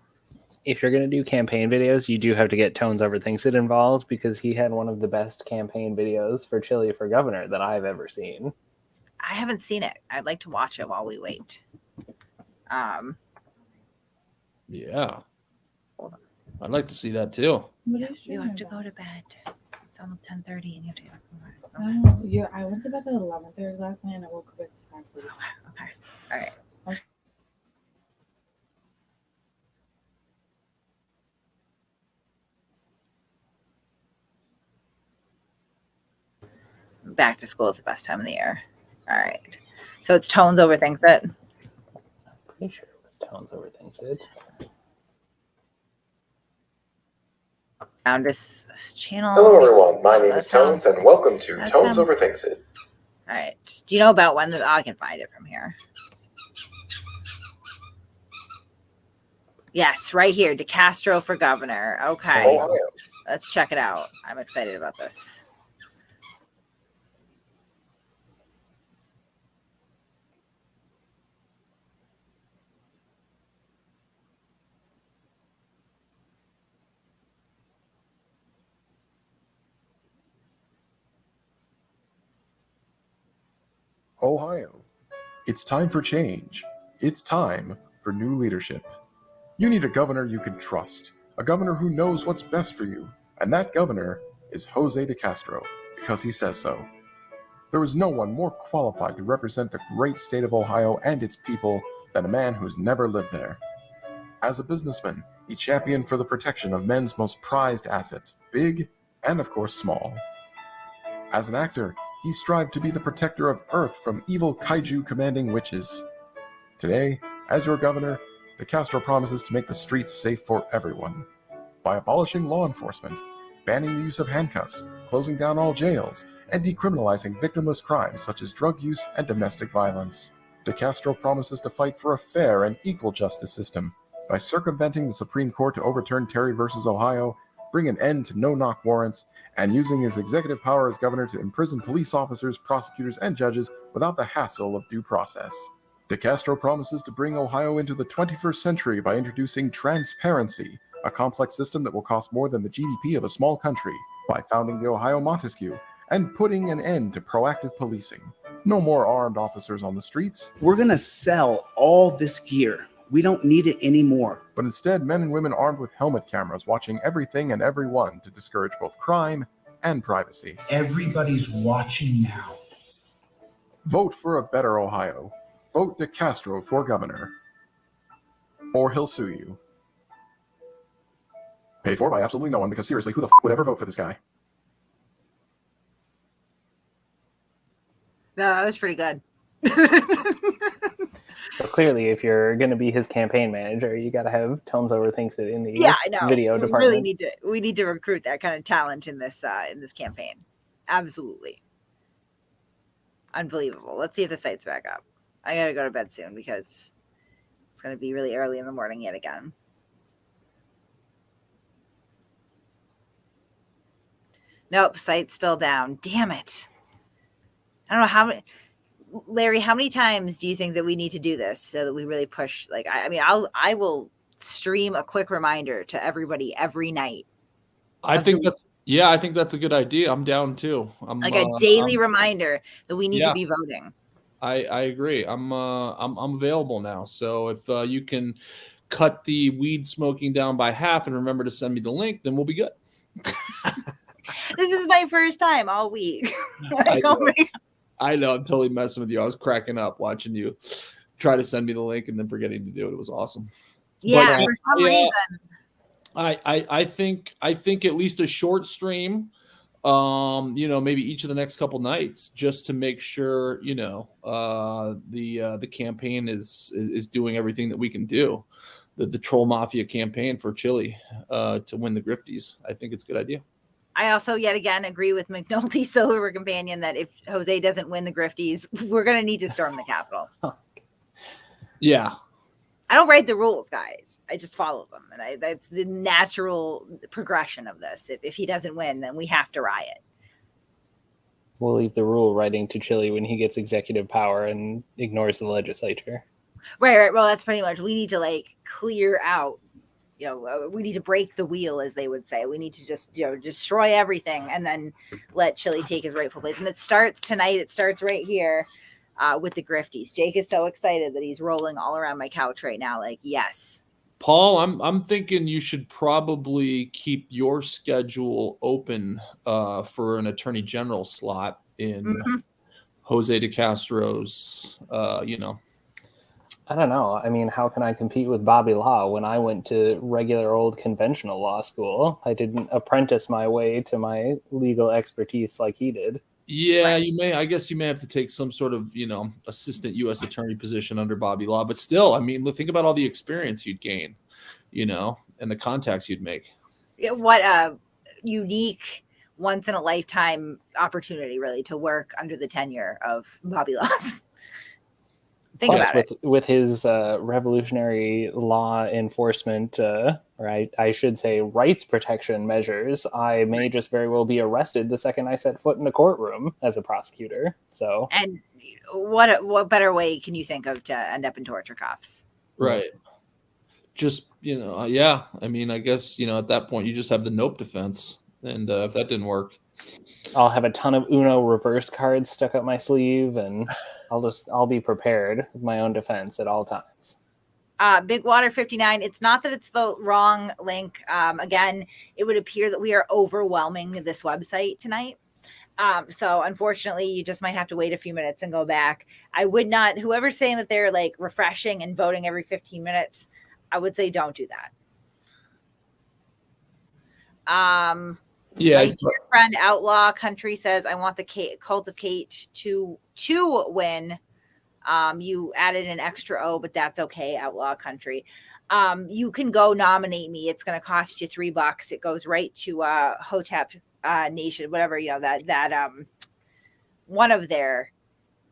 If you're going to do campaign videos, you do have to get Tones Over Thinks It involved, because he had one of the best campaign videos for Chille for governor that I've ever seen. I haven't seen it. I'd like to watch it while we wait. Yeah. Hold on. I'd like to see that too. You have to go to bed. It's almost 10:30 and you have to go. Oh, yeah, I went to bed at 11:30 last night and I woke up at 5:30. Okay. All right. Back to school is the best time of the year. All right. So it's Tones Over Thinks It. I'm pretty sure it was Tones Over Thinks It. Found this channel. Hello, everyone. My name is That's him. Tones, and welcome to That's Tones him. Overthinks It. All right. Do you know about when I can find it from here? Yes, right here. DeCastro for governor. Okay. Ohio. Let's check it out. I'm excited about this. Ohio. It's time for change. It's time for new leadership. You need a governor you can trust, a governor who knows what's best for you, and that governor is Jose DeCastro, because he says so. There is no one more qualified to represent the great state of Ohio and its people than a man who's never lived there. As a businessman, he championed for the protection of men's most prized assets, big and of course small. As an actor, he strived to be the protector of Earth from evil kaiju commanding witches. Today, as your governor, DeCastro promises to make the streets safe for everyone. By abolishing law enforcement, banning the use of handcuffs, closing down all jails, and decriminalizing victimless crimes such as drug use and domestic violence. DeCastro promises to fight for a fair and equal justice system by circumventing the Supreme Court to overturn Terry versus Ohio, bring an end to no-knock warrants, and using his executive power as governor to imprison police officers, prosecutors, and judges without the hassle of due process. DeCastro promises to bring Ohio into the 21st century by introducing transparency, a complex system that will cost more than the GDP of a small country, by founding the Ohio Montesquieu, and putting an end to proactive policing. No more armed officers on the streets. We're going to sell all this gear. We don't need it anymore. But instead, men and women armed with helmet cameras watching everything and everyone to discourage both crime and privacy. Everybody's watching now. Vote for a better Ohio. Vote DeCastro for governor. Or he'll sue you. Paid for by absolutely no one, because seriously, who the would ever vote for this guy? No, that was pretty good. So clearly, if you're going to be his campaign manager, you got to have Tones Overthinks It in the Yeah, I know. video we department. Really we need to recruit that kind of talent in this campaign. Absolutely. Unbelievable. Let's see if the site's back up. I got to go to bed soon because it's going to be really early in the morning yet again. Nope, site's still down. Damn it. I don't know how many. Larry, how many times do you think that we need to do this so that we really push? Like, I will stream a quick reminder to everybody every night. I think that's a good idea. I'm down too. I'm like a daily reminder that we need to be voting. I agree. I'm available now. So if you can cut the weed smoking down by half and remember to send me the link, then we'll be good. This is my first time all week. I know. I'm totally messing with you. I was cracking up watching you try to send me the link and then forgetting to do it. It was awesome. Yeah, but, for some reason. I think at least a short stream, maybe each of the next couple nights, just to make sure, the campaign is doing everything that we can do. The Troll Mafia campaign for Chille to win the Grifties. I think it's a good idea. I also, yet again, agree with McNulty Silver Companion that if Jose doesn't win the Grifties, we're going to need to storm the Capitol. Yeah. I don't write the rules, guys. I just follow them. And that's the natural progression of this. If he doesn't win, then we have to riot. We'll leave the rule writing to Chille when he gets executive power and ignores the legislature. Right. Well, that's pretty much, we need to clear out, we need to break the wheel, as they would say. We need to just, destroy everything and then let Chille take his rightful place. And it starts tonight. It starts right here with the Grifties. Jake is so excited that he's rolling all around my couch right now. Yes. Paul, I'm thinking you should probably keep your schedule open for an attorney general slot in Jose DeCastro's, I don't know. I mean, how can I compete with Bobby Law when I went to regular old conventional law school? I didn't apprentice my way to my legal expertise like he did. Yeah, I guess you may have to take some sort of, assistant U.S. attorney position under Bobby Law. But still, I mean, think about all the experience you'd gain, and the contacts you'd make. What a unique, once in a lifetime opportunity, really, to work under the tenure of Bobby Laws. Think about it. With his revolutionary law enforcement, or I should say rights protection measures, I may just very well be arrested the second I set foot in a courtroom as a prosecutor. So, and what better way can you think of to end up in torture cuffs? Right. Just, yeah. I mean, I guess, at that point, you just have the nope defense. And if that didn't work, I'll have a ton of Uno reverse cards stuck up my sleeve, and I'll be prepared with my own defense at all times. Big Water 59. It's not that it's the wrong link. Again, it would appear that we are overwhelming this website tonight. So unfortunately, you just might have to wait a few minutes and go back. I would not, whoever's saying that they're refreshing and voting every 15 minutes, I would say don't do that. Yeah, my dear friend Outlaw Country says, I want the Cult of Kate to win. You added an extra O, but that's okay, Outlaw Country. You can go nominate me. It's going to cost you $3. It goes right to Hotep Nation, whatever, that one of their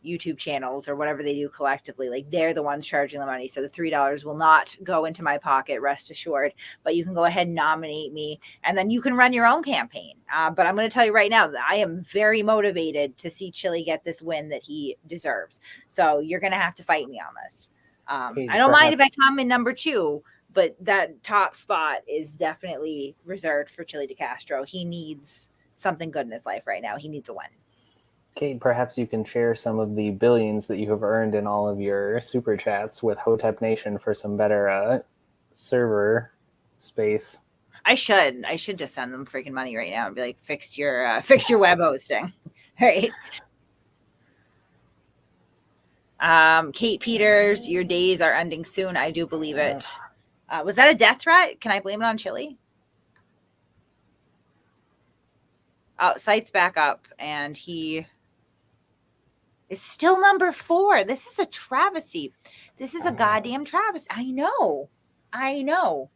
YouTube channels or whatever they do collectively. They're the ones charging the money. So the $3 will not go into my pocket, rest assured. But you can go ahead and nominate me, and then you can run your own campaign. But I'm going to tell you right now that I am very motivated to see Chille get this win that he deserves. So you're going to have to fight me on this. I don't mind if I come in number 2, but that top spot is definitely reserved for Chille DeCastro. He needs something good in his life right now. He needs a win. Kate, perhaps you can share some of the billions that you have earned in all of your super chats with Hotep Nation for some better server space. I should just send them freaking money right now and be like, fix your web hosting. All right. Kate Peters, your days are ending soon. I do believe it. Was that a death threat? Can I blame it on Chille? Oh, site's back up, and he It's still number 4. This is a travesty. This is a goddamn travesty. I know.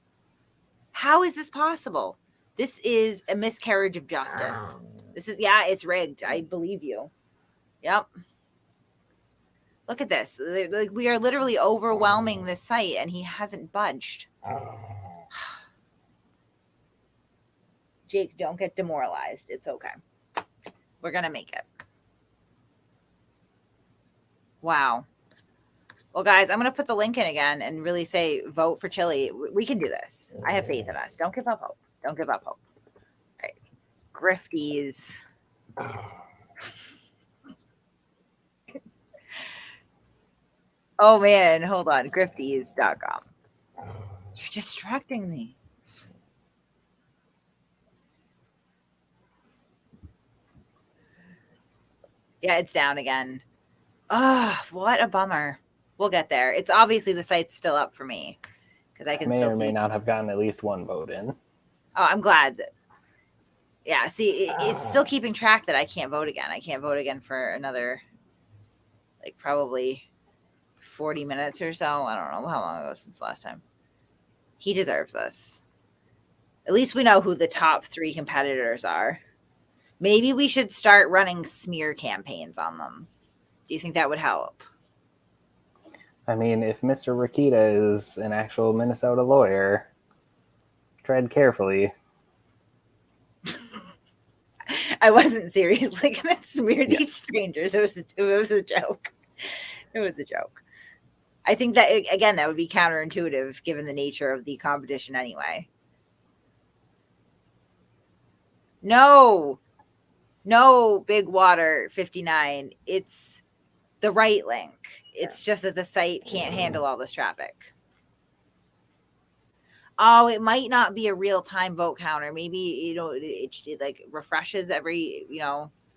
How is this possible? This is a miscarriage of justice. This is, it's rigged. I believe you. Yep. Look at this. Like, we are literally overwhelming this site, and he hasn't budged. Jake, don't get demoralized. It's okay. We're going to make it. Wow. Well, guys, I'm going to put the link in again and really say vote for Chille. We can do this. I have faith in us. Don't give up hope. Don't give up hope. All right. Grifties. Oh, man. Hold on. Grifties.com. You're distracting me. Yeah, it's down again. Oh, what a bummer. We'll get there. It's obviously the site's still up for me because I can may still or see. may not have gotten at least one vote in. Oh, I'm glad that. Yeah, see, it's still keeping track that I can't vote again. I can't vote again for another, like, probably 40 minutes or so. I don't know how long ago since last time. He deserves this. At least we know who the top 3 competitors are. Maybe we should start running smear campaigns on them. Do you think that would help? I mean, if Mr. Rakita is an actual Minnesota lawyer, tread carefully. I wasn't seriously going to smear these strangers. It was a joke. It was a joke. I think that, again, that would be counterintuitive given the nature of the competition anyway. No, Big Water 59. It's the right link. It's just that the site can't handle all this traffic. Oh, it might not be a real-time vote counter. Maybe, it like refreshes every,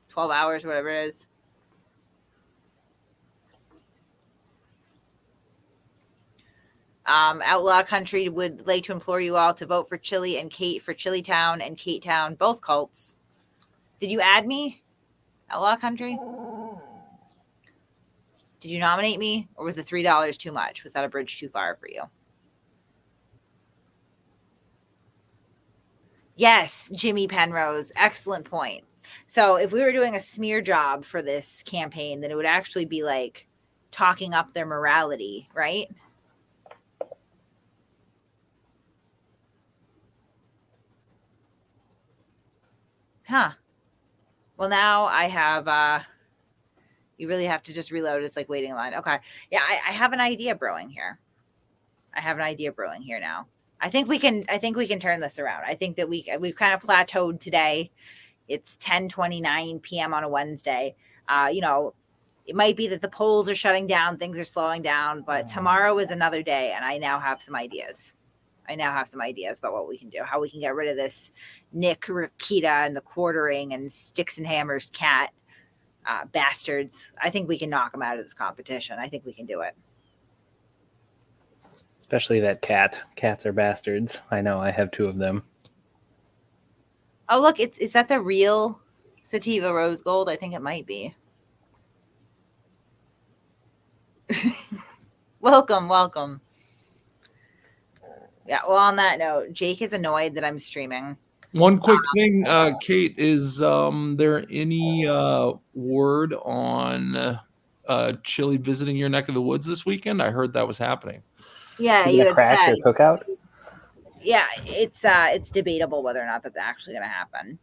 12 hours, whatever it is. Outlaw Country would like to implore you all to vote for Chille and Kate for Chille Town and Kate Town, both cults. Did you add me, Outlaw Country? Did you nominate me, or was the $3 too much? Was that a bridge too far for you? Yes, Jimmy Penrose. Excellent point. So if we were doing a smear job for this campaign, then it would actually be like talking up their morality, right? Huh. Well, now I have, you really have to just reload. It's like waiting in line. Okay. Yeah, I have an idea brewing here. Now. I think we can turn this around. I think that we've kind of plateaued today. It's 10:29 p.m. on a Wednesday. It might be that the polls are shutting down, things are slowing down, but tomorrow is another day, and I now have some ideas. About what we can do, how we can get rid of this Nick Rakita and the quartering and Sticks and Hammers cat bastards. I think we can knock them out of this competition. I think we can do it. Especially that cat. Cats are bastards. I know, I have 2 of them. Oh, look, is that the real Sativa Rose Gold? I think it might be. Welcome. Yeah, well, on that note, Jake is annoyed that I'm streaming. One quick thing, Kate, is there any word on Chille visiting your neck of the woods this weekend? I heard that was happening. Yeah, you gonna crash your cookout? Yeah, it's debatable whether or not that's actually going to happen.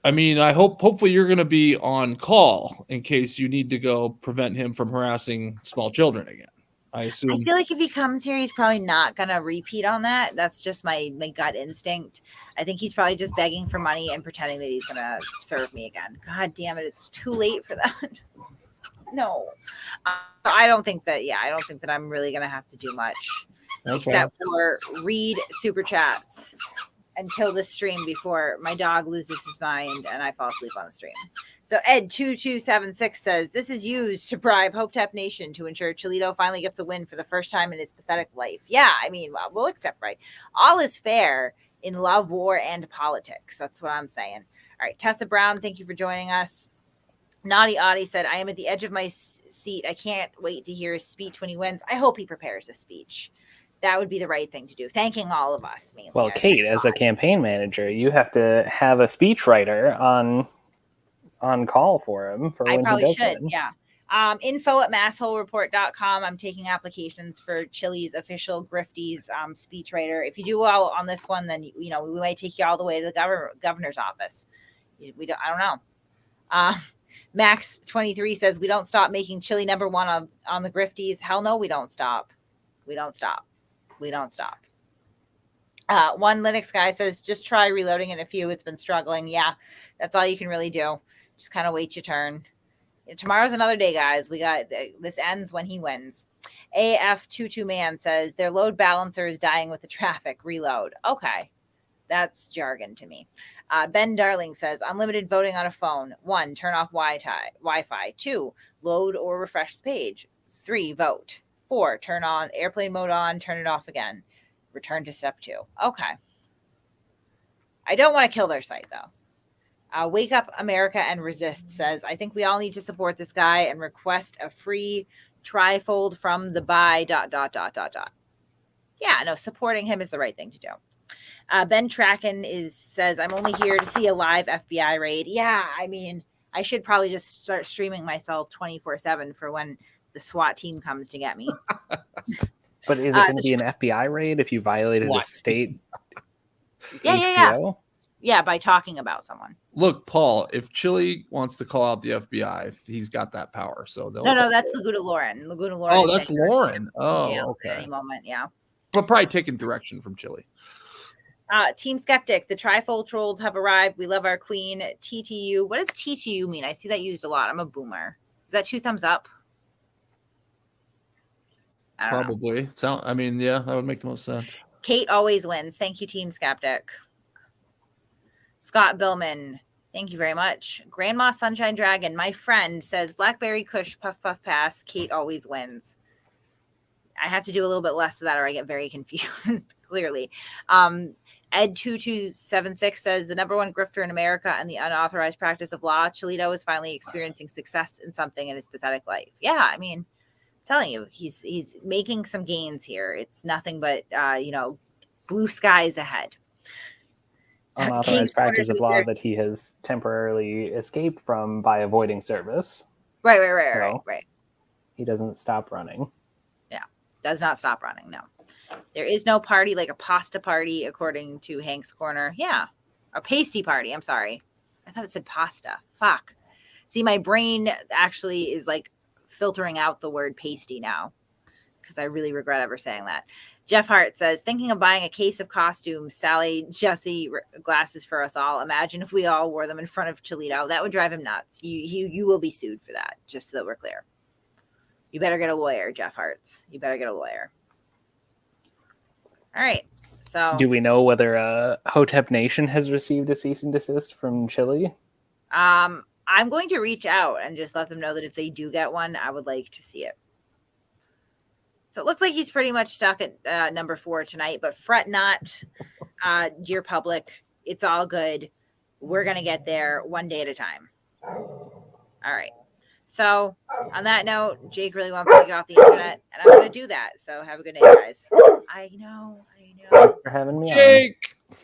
I mean, hopefully you're going to be on call in case you need to go prevent him from harassing small children again. I assume. I feel like if he comes here, he's probably not going to repeat on that. That's just my gut instinct. I think he's probably just begging for money and pretending that he's going to serve me again. God damn it. It's too late for that. No. I don't think that I'm really going to have to do much except for read super chats until the stream before my dog loses his mind and I fall asleep on the stream. So Ed2276 says, this is used to bribe Hoteps Nation to ensure Chille'S finally gets a win for the first time in his pathetic life. Yeah, I mean, well, we'll accept, right? All is fair in love, war, and politics. That's what I'm saying. All right, Tessa Brown, thank you for joining us. Naughty Audie said, I am at the edge of my seat. I can't wait to hear his speech when he wins. I hope he prepares a speech. That would be the right thing to do. Thanking all of us. Mainly. Well, Kate, as a campaign manager, you have to have a speechwriter on call for him for when he does should, win. yeah. info@massholereport.com. I'm taking applications for Chille's official Grifties speechwriter. If you do well on this one, then we might take you all the way to the governor's office. I don't know. Max 23 says we don't stop making Chille number one on the Grifties. Hell no, we don't stop. We don't stop. One Linux guy says just try reloading in a few. It's been struggling. Yeah, that's all you can really do. Just kind of wait your turn. Tomorrow's another day, guys. We got this ends when he wins. AF22 man says their load balancer is dying with the traffic. Reload. Okay, that's jargon to me. Ben Darling says unlimited voting on a phone. 1, turn off Wi-Fi. 2, load or refresh the page. 3, vote. 4, turn on airplane mode on, turn it off again. Return to step 2. Okay. I don't want to kill their site though. Wake Up America and Resist says, I think we all need to support this guy and request a free trifold from the buy ... Yeah, no, supporting him is the right thing to do. Ben Tracken says, I'm only here to see a live FBI raid. Yeah, I mean, I should probably just start streaming myself 24/7 for when the SWAT team comes to get me. But is it going to be an FBI raid if you violated a state HPO? Yeah, by talking about someone. Look, Paul, if Chille wants to call out the FBI, he's got that power. So no, that's Laguna Lauren. Oh, that's Lauren. Oh, yeah, okay. At any moment, yeah. But probably taking direction from Chille. Team Skeptic, the trifold trolls have arrived. We love our queen. TTU. What does TTU mean? I see that used a lot. I'm a boomer. Is that 2 thumbs up? Probably. Yeah, that would make the most sense. Kate always wins. Thank you, Team Skeptic. Scott Billman, thank you very much. Grandma Sunshine Dragon, my friend, says Blackberry Kush puff puff pass. Kate always wins. I have to do a little bit less of that or I get very confused, clearly. Ed2276 says the number one grifter in America and the unauthorized practice of law. Chille'S is finally experiencing success in something in his pathetic life. Yeah, I mean, I'm telling you, he's making some gains here. It's nothing but blue skies ahead. Unauthorized practice of law that he has temporarily escaped from by avoiding service. Right. He doesn't stop running. Yeah, does not stop running. No, there is no party like a pasta party, according to Hank's Corner. Yeah, a pasty party. I'm sorry, I thought it said pasta. Fuck. See, my brain actually is like filtering out the word pasty now because I really regret ever saying that. Jeff Hart says, thinking of buying a case of costumes, Sally, Jesse, glasses for us all. Imagine if we all wore them in front of Chille. That would drive him nuts. You will be sued for that, just so that we're clear. You better get a lawyer, Jeff Hartz. You better get a lawyer. All right. So, do we know whether Hotep Nation has received a cease and desist from Chille? I'm going to reach out and just let them know that if they do get one, I would like to see it. So it looks like he's pretty much stuck at number 4 tonight, but fret not, dear public. It's all good. We're going to get there one day at a time. All right. So on that note, Jake really wants me to get off the internet, and I'm going to do that. So have a good night, guys. I know. Thanks for having me on. Jake!